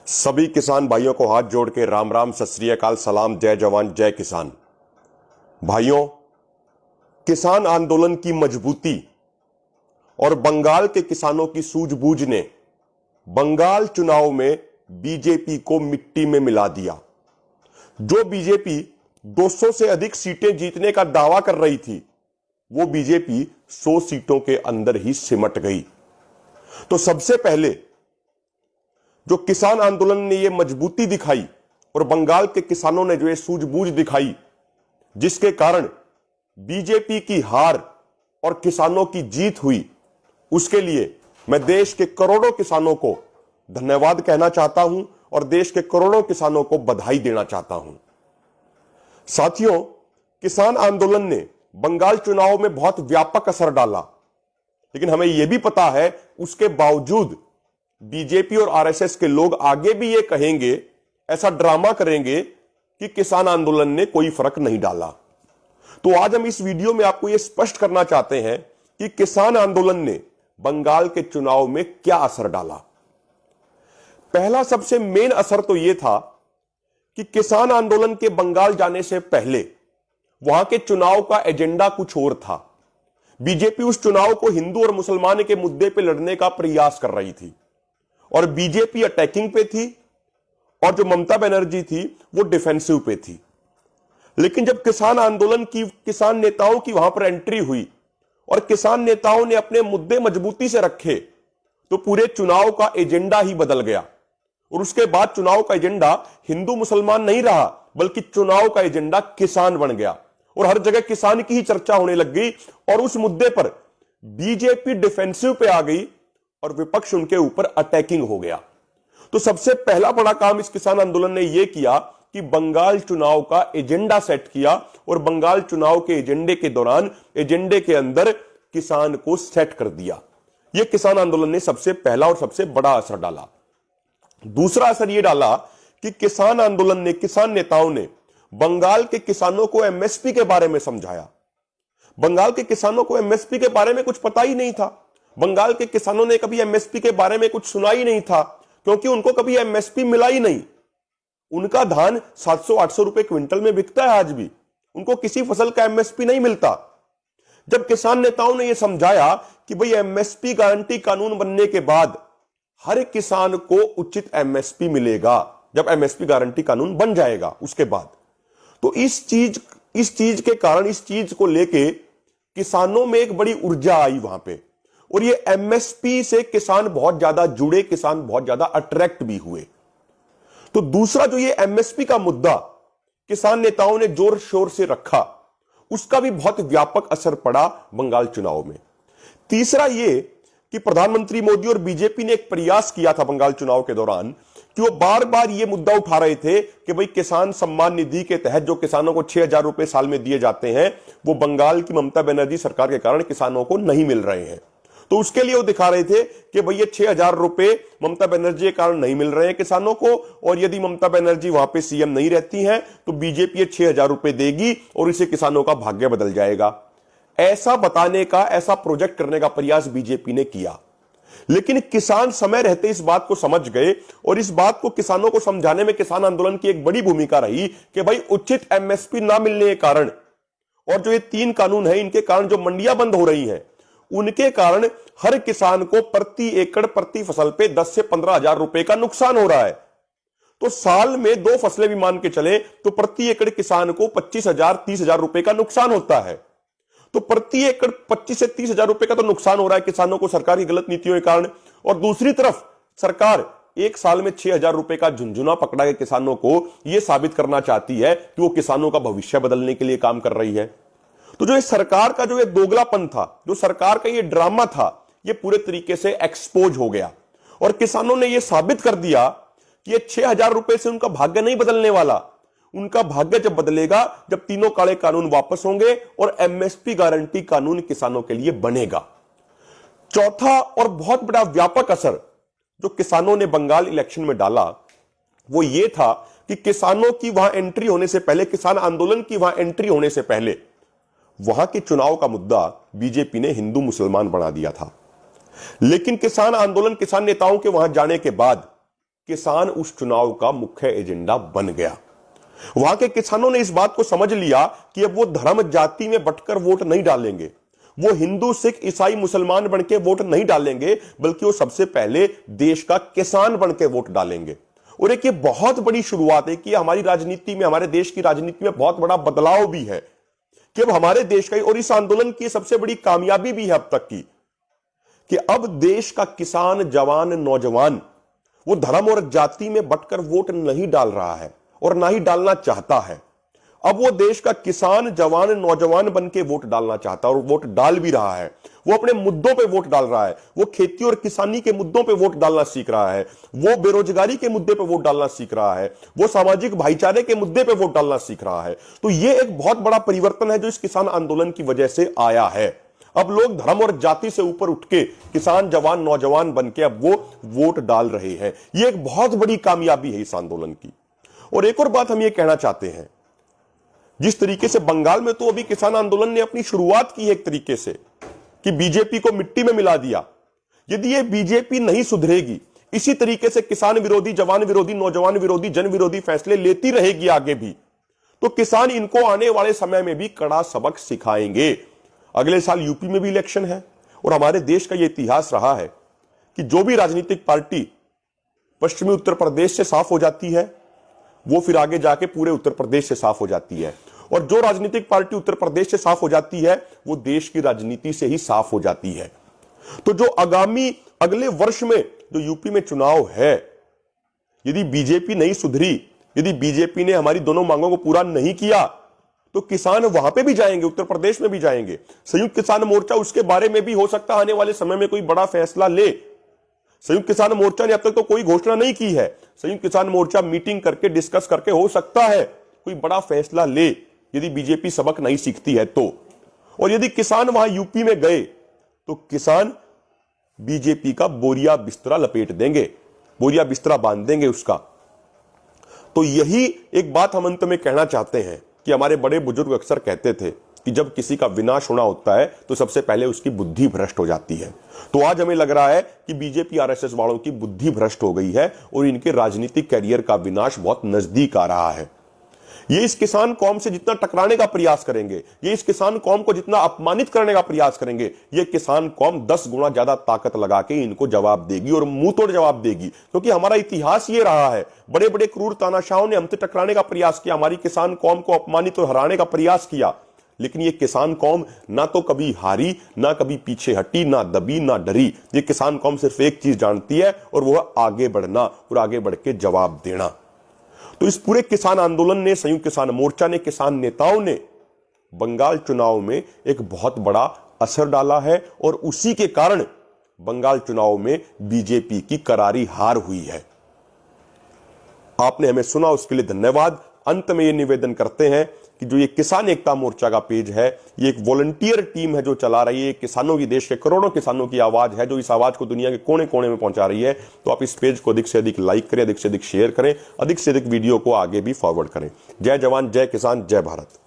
सभी किसान भाइयों को हाथ जोड़ के राम राम, सत श्री अकाल, सलाम, जय जवान जय किसान। भाइयों, किसान आंदोलन की मजबूती और बंगाल के किसानों की सूझबूझ ने बंगाल चुनाव में बीजेपी को मिट्टी में मिला दिया। जो बीजेपी 200 से अधिक सीटें जीतने का दावा कर रही थी, वो बीजेपी 100 सीटों के अंदर ही सिमट गई। तो सबसे पहले जो किसान आंदोलन ने ये मजबूती दिखाई और बंगाल के किसानों ने जो ये सूझबूझ दिखाई, जिसके कारण बीजेपी की हार और किसानों की जीत हुई, उसके लिए मैं देश के करोड़ों किसानों को धन्यवाद कहना चाहता हूं और देश के करोड़ों किसानों को बधाई देना चाहता हूं। साथियों, किसान आंदोलन ने बंगाल चुनाव में बहुत व्यापक असर डाला, लेकिन हमें यह भी पता है उसके बावजूद बीजेपी और आरएसएस के लोग आगे भी ये कहेंगे, ऐसा ड्रामा करेंगे कि किसान आंदोलन ने कोई फर्क नहीं डाला। तो आज हम इस वीडियो में आपको यह स्पष्ट करना चाहते हैं कि किसान आंदोलन ने बंगाल के चुनाव में क्या असर डाला। पहला सबसे मेन असर तो यह था कि किसान आंदोलन के बंगाल जाने से पहले वहां के चुनाव का एजेंडा कुछ और था। बीजेपी उस चुनाव को हिंदू और मुसलमान के मुद्दे पर लड़ने का प्रयास कर रही थी और बीजेपी अटैकिंग पे थी और जो ममता बनर्जी थी वो डिफेंसिव पे थी। लेकिन जब किसान आंदोलन की किसान नेताओं की वहां पर एंट्री हुई और किसान नेताओं ने अपने मुद्दे मजबूती से रखे, तो पूरे चुनाव का एजेंडा ही बदल गया और उसके बाद चुनाव का एजेंडा हिंदू मुसलमान नहीं रहा, बल्कि चुनाव का एजेंडा किसान बन गया और हर जगह किसान की ही चर्चा होने लग गई और उस मुद्दे पर बीजेपी डिफेंसिव पे आ गई और विपक्ष उनके ऊपर अटैकिंग हो गया। तो सबसे पहला बड़ा काम इस किसान आंदोलन ने यह किया कि बंगाल चुनाव का एजेंडा सेट किया और बंगाल चुनाव के एजेंडे के दौरान एजेंडे के अंदर किसान को सेट कर दिया। यह किसान आंदोलन ने सबसे पहला और सबसे बड़ा असर डाला। दूसरा असर यह डाला कि किसान आंदोलन ने, किसान नेताओं ने बंगाल के किसानों को एमएसपी के बारे में समझाया। बंगाल के किसानों को एमएसपी के बारे में कुछ पता ही नहीं था। बंगाल के किसानों ने कभी एमएसपी के बारे में कुछ सुना ही नहीं था, क्योंकि उनको कभी एमएसपी मिला ही नहीं। उनका धान 700-800 रुपए क्विंटल में बिकता है आज भी, उनको किसी फसल का एमएसपी नहीं मिलता। जब किसान नेताओं ने यह समझाया कि भाई एमएसपी गारंटी कानून बनने के बाद हर किसान को उचित एमएसपी मिलेगा, जब एमएसपी गारंटी कानून बन जाएगा उसके बाद, तो इस चीज के कारण, इस चीज को लेके किसानों में एक बड़ी ऊर्जा आई वहां पे और ये एमएसपी से किसान बहुत ज्यादा जुड़े, किसान बहुत ज्यादा अट्रैक्ट भी हुए। तो दूसरा जो ये एमएसपी का मुद्दा किसान नेताओं ने जोर शोर से रखा, उसका भी बहुत व्यापक असर पड़ा बंगाल चुनाव में। तीसरा ये कि प्रधानमंत्री मोदी और बीजेपी ने एक प्रयास किया था बंगाल चुनाव के दौरान कि वो बार बार ये मुद्दा उठा रहे थे कि भाई किसान सम्मान निधि के तहत जो किसानों को 6,000 रुपए साल में दिए जाते हैं, वो बंगाल की ममता बनर्जी सरकार के कारण किसानों को नहीं मिल रहे हैं। तो उसके लिए वो दिखा रहे थे कि भाई ये 6,000 रुपए ममता बनर्जी के कारण नहीं मिल रहे हैं किसानों को, और यदि ममता बनर्जी वहां पे सीएम नहीं रहती हैं तो बीजेपी ये 6,000 रुपए देगी और इससे किसानों का भाग्य बदल जाएगा। ऐसा बताने का, ऐसा प्रोजेक्ट करने का प्रयास बीजेपी ने किया। लेकिन किसान समय रहते इस बात को समझ गए और इस बात को किसानों को समझाने में किसान आंदोलन की एक बड़ी भूमिका रही कि भाई उचित एमएसपी ना मिलने के कारण और जो ये 3 कानून है, इनके कारण जो मंडियां बंद हो रही हैं, उनके कारण हर किसान को प्रति एकड़, प्रति फसल पे 10 से 15,000 रुपए का नुकसान हो रहा है। तो साल में 2 फसलें भी मान के चले तो प्रति एकड़ किसान को 25,000-30,000 रुपए का नुकसान होता है। तो प्रति एकड़ 25 से 30,000 रुपए का तो नुकसान हो रहा है किसानों को सरकार की गलत नीतियों के कारण, और दूसरी तरफ सरकार एक साल में 6,000 रुपए का झुंझुना पकड़ा के किसानों को यह साबित करना चाहती है कि वो किसानों का भविष्य बदलने के लिए काम कर रही है। तो जो ये सरकार का जो ये दोगलापन था, जो सरकार का ये ड्रामा था, ये पूरे तरीके से एक्सपोज हो गया और किसानों ने ये साबित कर दिया कि ये 6,000 रुपए से उनका भाग्य नहीं बदलने वाला। उनका भाग्य जब बदलेगा जब तीनों काले कानून वापस होंगे और एमएसपी गारंटी कानून किसानों के लिए बनेगा। चौथा और बहुत बड़ा व्यापक असर जो किसानों ने बंगाल इलेक्शन में डाला, वो ये था कि किसानों की वहां एंट्री होने से पहले, किसान आंदोलन की वहां एंट्री होने से पहले वहां के चुनाव का मुद्दा बीजेपी ने हिंदू मुसलमान बना दिया था। लेकिन किसान आंदोलन, किसान नेताओं के वहां जाने के बाद किसान उस चुनाव का मुख्य एजेंडा बन गया। वहां के किसानों ने इस बात को समझ लिया कि अब वो धर्म जाति में बंटकर वोट नहीं डालेंगे, वो हिंदू सिख ईसाई मुसलमान बनके वोट नहीं डालेंगे, बल्कि वो सबसे पहले देश का किसान बनके वोट डालेंगे। और एक ये बहुत बड़ी शुरुआत है कि हमारी राजनीति में, हमारे देश की राजनीति में बहुत बड़ा बदलाव भी है कि अब हमारे देश का, और इस आंदोलन की सबसे बड़ी कामयाबी भी है अब तक की, कि अब देश का किसान, जवान, नौजवान वो धर्म और जाति में बंटकर वोट नहीं डाल रहा है और ना ही डालना चाहता है। अब वो देश का किसान, जवान, नौजवान बन के वोट डालना चाहता है और वोट डाल भी रहा है। वो अपने मुद्दों पे वोट डाल रहा है, वो खेती और किसानी के मुद्दों पे वोट डालना सीख रहा है, वो बेरोजगारी के मुद्दे पे वोट डालना सीख रहा है, वो सामाजिक भाईचारे के मुद्दे पे वोट डालना सीख रहा है। तो ये एक बहुत बड़ा परिवर्तन है जो इस किसान आंदोलन की वजह से आया है। अब लोग धर्म और जाति से ऊपर उठ के किसान, जवान, नौजवान बन के अब वो वोट डाल रहे हैं। ये एक बहुत बड़ी कामयाबी है इस आंदोलन की। और एक और बात हम ये कहना चाहते हैं, जिस तरीके से बंगाल में तो अभी किसान आंदोलन ने अपनी शुरुआत की है एक तरीके से कि बीजेपी को मिट्टी में मिला दिया। यदि ये बीजेपी नहीं सुधरेगी, इसी तरीके से किसान विरोधी, जवान विरोधी, नौजवान विरोधी, जन विरोधी फैसले लेती रहेगी आगे भी, तो किसान इनको आने वाले समय में भी कड़ा सबक सिखाएंगे। अगले साल यूपी में भी इलेक्शन है और हमारे देश का यह इतिहास रहा है कि जो भी राजनीतिक पार्टी पश्चिमी उत्तर प्रदेश से साफ हो जाती है वो फिर आगे जाके पूरे उत्तर प्रदेश से साफ हो जाती है, और जो राजनीतिक पार्टी उत्तर प्रदेश से साफ हो जाती है वो देश की राजनीति से ही साफ हो जाती है। तो जो आगामी अगले वर्ष में जो यूपी में चुनाव है, यदि बीजेपी नहीं सुधरी, यदि बीजेपी ने हमारी दोनों मांगों को पूरा नहीं किया, तो किसान वहां पे भी जाएंगे, उत्तर प्रदेश में भी जाएंगे। संयुक्त किसान मोर्चा उसके बारे में भी हो सकता है आने वाले समय में कोई बड़ा फैसला ले। संयुक्त किसान मोर्चा ने अब तक तो कोई घोषणा नहीं की है। संयुक्त किसान मोर्चा मीटिंग करके, डिस्कस करके हो सकता है कोई बड़ा फैसला ले, यदि बीजेपी सबक नहीं सीखती है तो। और यदि किसान वहां यूपी में गए तो किसान बीजेपी का बोरिया बिस्तरा लपेट देंगे, बोरिया बिस्तरा बांध देंगे उसका। तो यही एक बात हम अंत में कहना चाहते हैं कि हमारे बड़े बुजुर्ग अक्सर कहते थे कि जब किसी का विनाश होना होता है तो सबसे पहले उसकी बुद्धि भ्रष्ट हो जाती है। तो आज हमें लग रहा है कि बीजेपी आरएसएस वालों की बुद्धि भ्रष्ट हो गई है और इनके राजनीतिक कैरियर का विनाश बहुत नजदीक आ रहा है। ये इस किसान कौम से जितना टकराने का प्रयास करेंगे, ये इस किसान कौम को जितना अपमानित करने का प्रयास करेंगे, ये किसान कौम 10 गुना ज्यादा ताकत लगा के इनको जवाब देगी और मुंह तोड़ जवाब देगी। क्योंकि हमारा इतिहास ये रहा है, बड़े बड़े क्रूर तानाशाहों ने हमसे टकराने का प्रयास किया, हमारी किसान कौम को अपमानित और हराने का प्रयास किया, लेकिन ये किसान कौम ना तो कभी हारी, ना कभी पीछे हटी, ना दबी, ना डरी। ये किसान कौम सिर्फ एक चीज जानती है और वह आगे बढ़ना और आगे बढ़ के जवाब देना। तो इस पूरे किसान आंदोलन ने, संयुक्त किसान मोर्चा ने, किसान नेताओं ने बंगाल चुनाव में एक बहुत बड़ा असर डाला है और उसी के कारण बंगाल चुनाव में बीजेपी की करारी हार हुई है। आपने हमें सुना, उसके लिए धन्यवाद। अंत में यह निवेदन करते हैं कि जो ये किसान एकता मोर्चा का पेज है, ये एक वॉलंटियर टीम है जो चला रही है। किसानों की, देश के करोड़ों किसानों की आवाज है जो इस आवाज को दुनिया के कोने कोने में पहुंचा रही है। तो आप इस पेज को अधिक से अधिक लाइक करें, अधिक से अधिक शेयर करें, अधिक से अधिक वीडियो को आगे भी फॉरवर्ड करें। जय जवान, जय किसान, जय भारत।